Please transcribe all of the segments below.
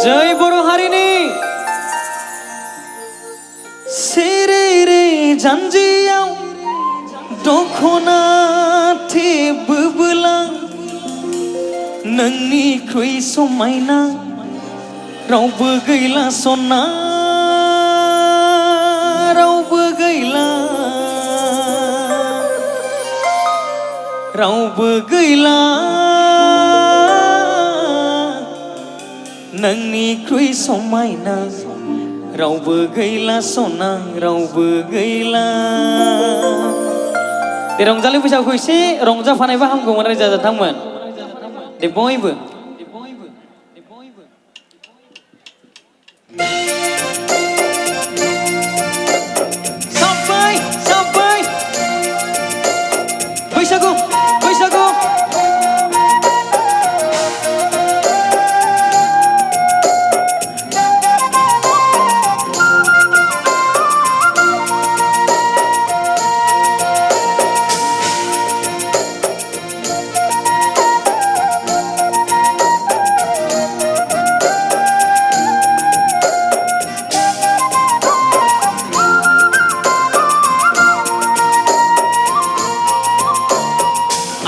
जय बर' हारिनि सेरेरे जानजियाव दखना थेबोबोला नोंनिख्रुइ समायना रावबो गैला सना रावबो गैला रावबो गैला नोंनिख्रुइ समायना रावबो गैला सना रावबो गैला दे रंजालि बैसागुखौ एसे रंजाफानायबा हामगौमोन रायजो राजाथांमोन दे बयबो साबाय साबाय बैसागु बैसागु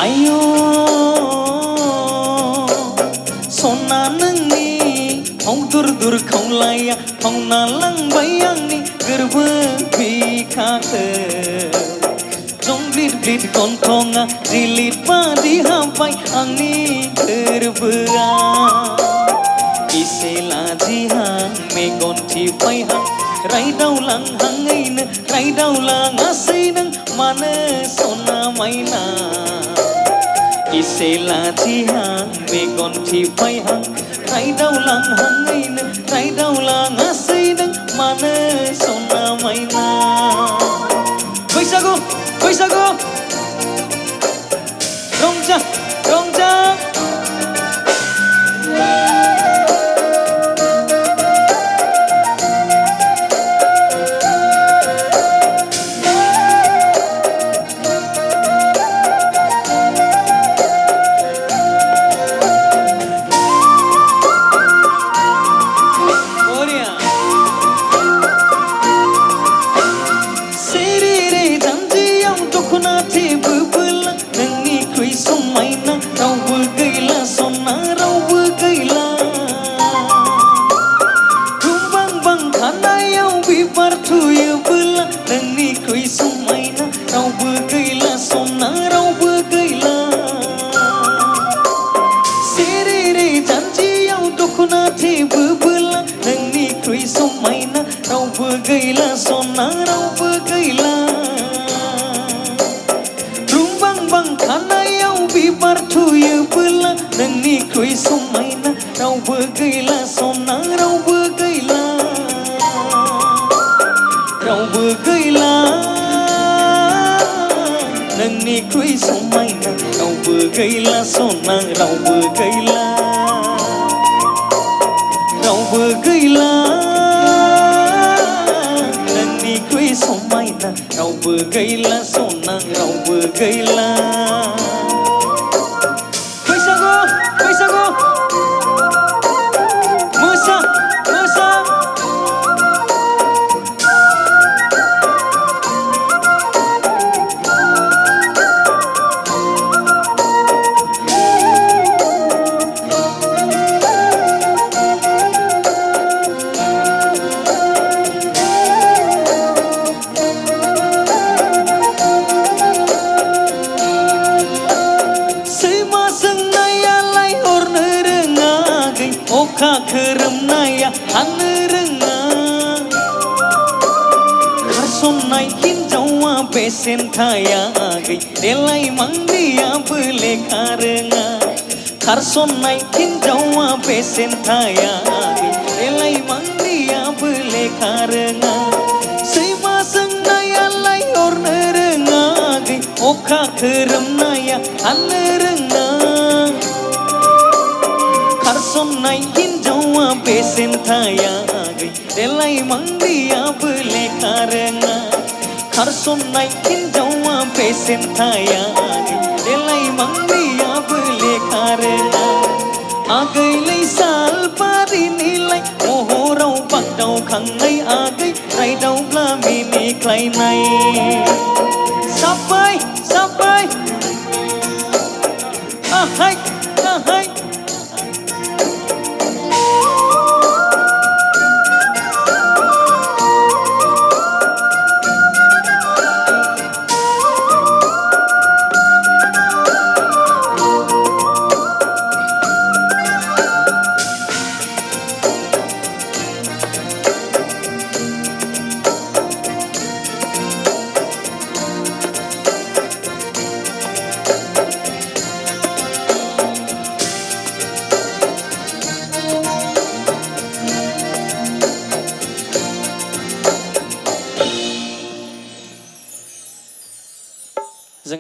आयो सना नोंनि फाव दुर खावलाया फावना लांबाय आंनि गोरबो बिखाखौ जंब्लिद ब्लिद गन्थंआ जिलिद बादि हाबबाय आंनि गोरबोआ एसे लाजिहां मेगन थिफायहां रायदावलांहाङैनो रायदावलाङासै नों मानो सना मायना एसे लाजिहां मेगन थिफायहां रायदावलांहाङैनो रायदावलाङासै नों मानो सना मायना बैसागु बैसागु रंजा रंजा गैला सना रावबो गैला रुंबां बां खानायाव बिबार थुयोबोला नोंनिख्रुइ समायना रावबो गैला सना रावबो गैला रावबो गैला नोंनिख्रुइ समायना रावबो गैला सना रावबो गैला रावबो गैला समायना रावबो गैला सना रावबो गैला बैसागु बैसागु मोसा मोसा अखा खोरोमनाया हानो रोङा खारसननाय हिन्जावा बेसेन थायाखै देलाय मांग्रियाबो लेखा रोङा खारसननाय हिन्जावा बेसेन थायाखै देलाय मांग्रियाबो लेखा रोङा सैमा सोंनायालाय हरनो रोङाखै अखा खोरोमनाया हानो रोङा खारसननाय हिन्जावा बेसेन थायाखै देलाय मांग्रियाबो लेखा रोङा खारसननाय हिन्जावा बेसेन थायाखै देलाय मांग्रियाबो लेखा रोङा อาเกยเลยสาลปารินีไลโอ้โหเราปักเดาขังในอาเกยไรเดาปลาไม่มีใครในสับไปอ่ะให้